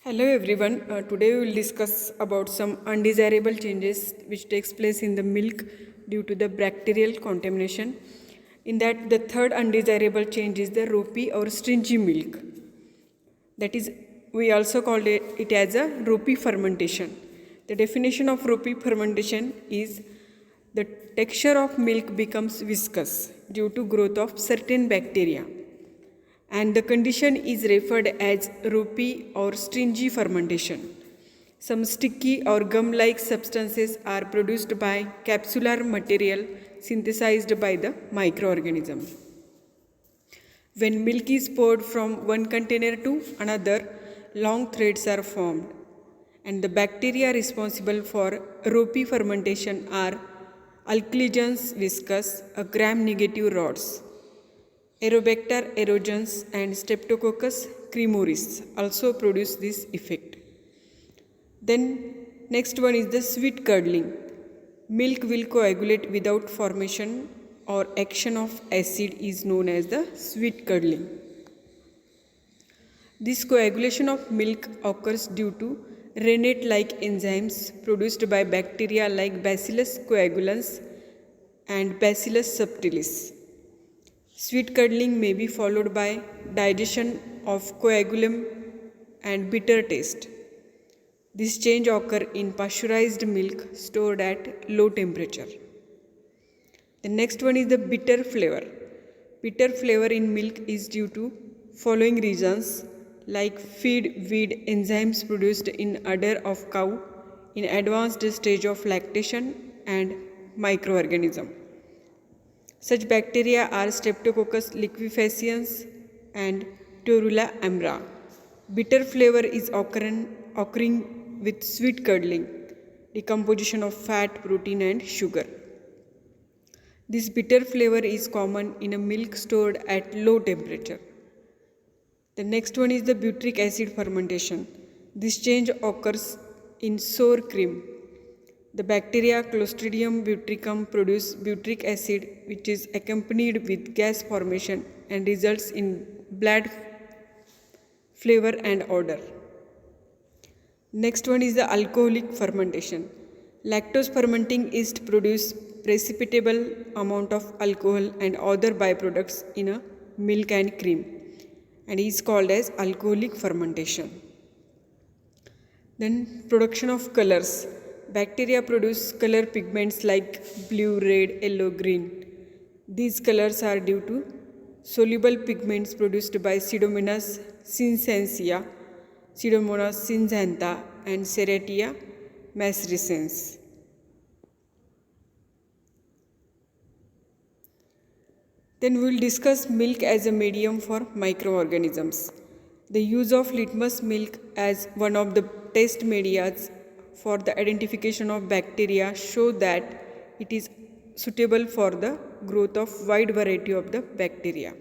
Hello everyone. Today we will discuss about some undesirable changes which takes place in the milk due to the bacterial contamination. In that, the third undesirable change is the ropey or stringy milk. That is, we also called it as a ropey fermentation. The definition of ropey fermentation is the texture of milk becomes viscous due to growth of certain bacteria, and the condition is referred as ropey or stringy fermentation. Some sticky or gum-like substances are produced by capsular material synthesized by the microorganism. When milk is poured from one container to another, long threads are formed, and the bacteria responsible for ropey fermentation are Alcligens viscus, gram-negative rods. Aerobacter aerogens and Streptococcus cremoris also produce this effect. Then next one is the sweet curdling. Milk will coagulate without formation or action of acid is known as the sweet curdling. This coagulation of milk occurs due to rennet-like enzymes produced by bacteria like Bacillus coagulans and Bacillus subtilis. Sweet curdling may be followed by digestion of coagulum and bitter taste. This change occurs in pasteurized milk stored at low temperature. The next one is the bitter flavor. Bitter flavor in milk is due to following reasons like feed weed enzymes produced in udder of cow in advanced stage of lactation and microorganism. Such bacteria are Streptococcus liquefaciens and Torula ambra. Bitter flavor is occurring with sweet curdling, decomposition of fat, protein and sugar. This bitter flavor is common in a milk stored at low temperature. The next one is the butyric acid fermentation. This change occurs in sour cream. The bacteria Clostridium butyricum produce butyric acid which is accompanied with gas formation and results in bad flavor and odor. Next one is the alcoholic fermentation. Lactose fermenting yeast produce precipitable amount of alcohol and other byproducts in a milk and cream and is called as alcoholic fermentation. Then production of colors. Bacteria produce color pigments like blue, red, yellow, green. These colors are due to soluble pigments produced by Pseudomonas cinzantia, Pseudomonas cinzantha and Serratia macrescens. Then we will discuss milk as a medium for microorganisms. The use of litmus milk as one of the test media for the identification of bacteria show that it is suitable for the growth of wide variety of the bacteria.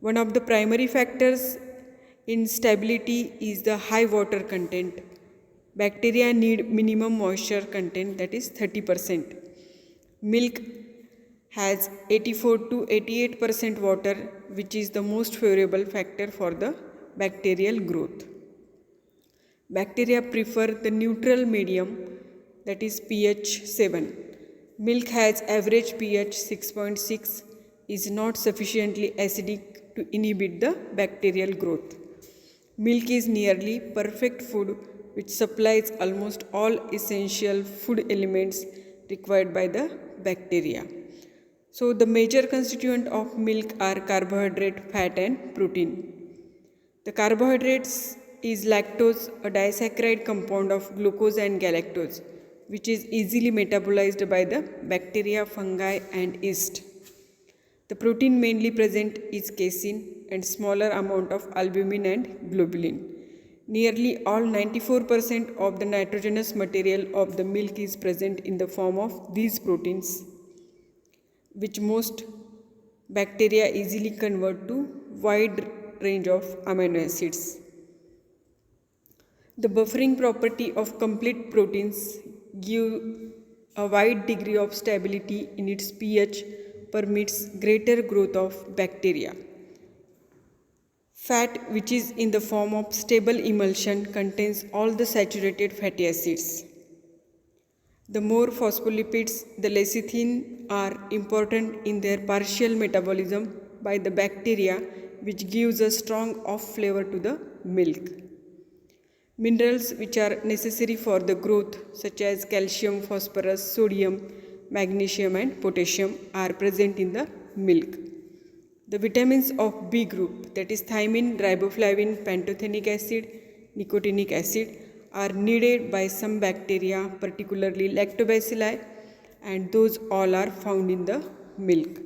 One of the primary factors in stability is the high water content. Bacteria need minimum moisture content, that is 30%. Milk has 84 to 88% water, which is the most favorable factor for the bacterial growth. Bacteria prefer the neutral medium, that is pH 7. Milk has average pH 6.6, is not sufficiently acidic to inhibit the bacterial growth. Milk is nearly perfect food which supplies almost all essential food elements required by the bacteria. So the major constituent of milk are carbohydrate, fat and protein. The carbohydrates is lactose, a disaccharide compound of glucose and galactose, which is easily metabolized by the bacteria, fungi and yeast. The protein mainly present is casein and smaller amount of albumin and globulin. Nearly all 94% of the nitrogenous material of the milk is present in the form of these proteins, which most bacteria easily convert to wide range of amino acids. The buffering property of complete proteins give a wide degree of stability in its pH, permits greater growth of bacteria. Fat, which is in the form of stable emulsion, contains all the saturated fatty acids. The more phospholipids, the lecithin, are important in their partial metabolism by the bacteria, which gives a strong off flavor to the milk. Minerals which are necessary for the growth, such as calcium, phosphorus, sodium, magnesium and potassium, are present in the milk. The vitamins of B group, that is thiamine, riboflavin, pantothenic acid, nicotinic acid, are needed by some bacteria, particularly lactobacilli, and those all are found in the milk.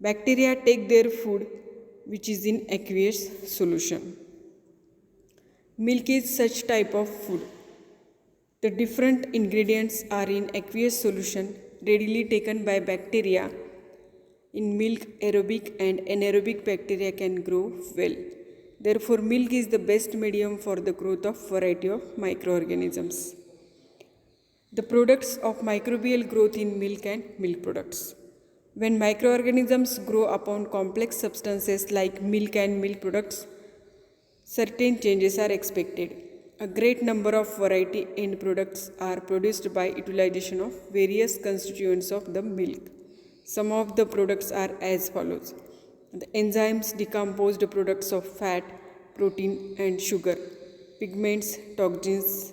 Bacteria take their food which is in aqueous solution. Milk is such type of food. The different ingredients are in aqueous solution, readily taken by bacteria. In milk, aerobic and anaerobic bacteria can grow well. Therefore, milk is the best medium for the growth of variety of microorganisms. The products of microbial growth in milk and milk products. When microorganisms grow upon complex substances like milk and milk products, certain changes are expected. A great number of variety end products are produced by utilization of various constituents of the milk. Some of the products are as follows. The enzymes decompose the products of fat, protein and sugar, pigments, toxins,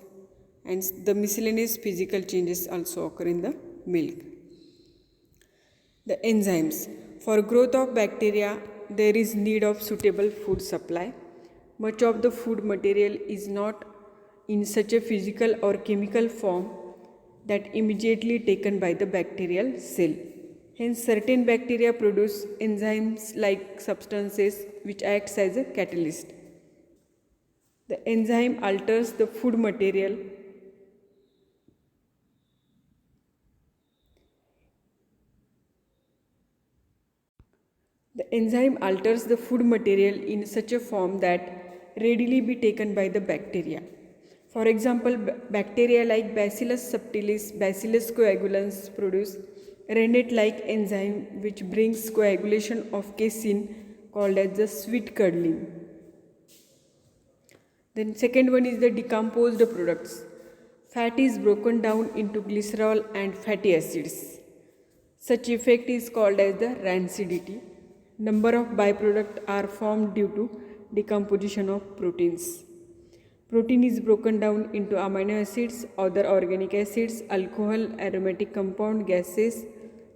and the miscellaneous physical changes also occur in the milk. The enzymes. For growth of bacteria, there is need of suitable food supply. Much of the food material is not in such a physical or chemical form that immediately taken by the bacterial cell. Hence, certain bacteria produce enzymes-like substances which acts as a catalyst. The enzyme alters the food material in such a form that readily be taken by the bacteria. For example, bacteria like Bacillus subtilis, Bacillus coagulans produce rennet-like enzyme which brings coagulation of casein called as the sweet curdling. Then second one is the decomposed products. Fat is broken down into glycerol and fatty acids. Such effect is called as the rancidity. Number of byproducts are formed due to decomposition of proteins. Protein is broken down into amino acids, other organic acids, alcohol, aromatic compound, gases,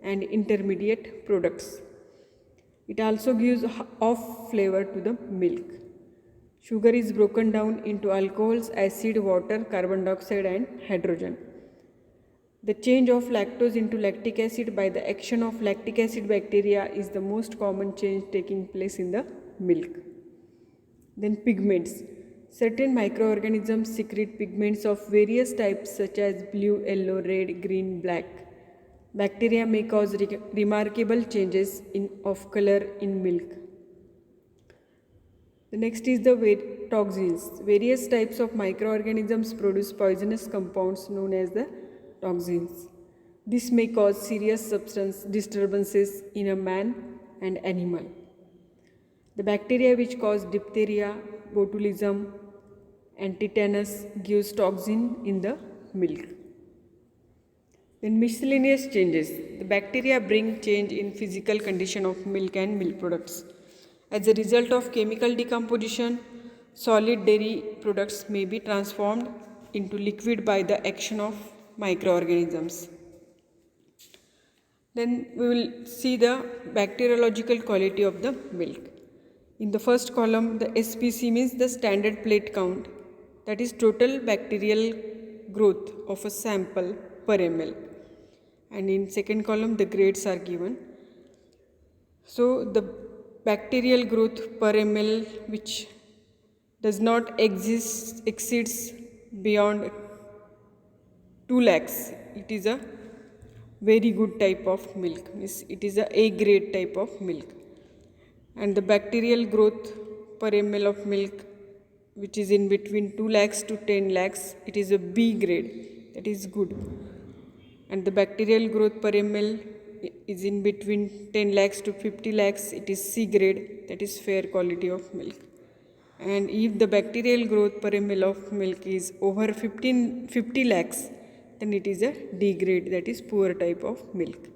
and intermediate products. It also gives off flavor to the milk. Sugar is broken down into alcohols, acid, water, carbon dioxide, and hydrogen. The change of lactose into lactic acid by the action of lactic acid bacteria is the most common change taking place in the milk. Then pigments. Certain microorganisms secrete pigments of various types such as blue, yellow, red, green, black. Bacteria may cause remarkable changes of color in milk. The next is the toxins. Various types of microorganisms produce poisonous compounds known as the toxins. This may cause serious substance disturbances in a man and animal. The bacteria which cause diphtheria, botulism, and tetanus gives toxin in the milk. Then miscellaneous changes. The bacteria bring change in physical condition of milk and milk products. As a result of chemical decomposition, solid dairy products may be transformed into liquid by the action of microorganisms. Then we will see the bacteriological quality of the milk. In the first column, the SPC means the standard plate count, that is total bacterial growth of a sample per ml. And in second column, the grades are given. So the bacterial growth per ml which does not exceeds beyond 2 lakhs. It is a very good type of milk. It is a grade type of milk. And the bacterial growth per ml of milk which is in between 2 lakhs to 10 lakhs, it is a B grade, that is good. And the bacterial growth per ml is in between 10 lakhs to 50 lakhs, it is C grade, that is fair quality of milk. and if the bacterial growth per ml of milk is over 50 lakhs, then it is a D grade, that is poor type of milk.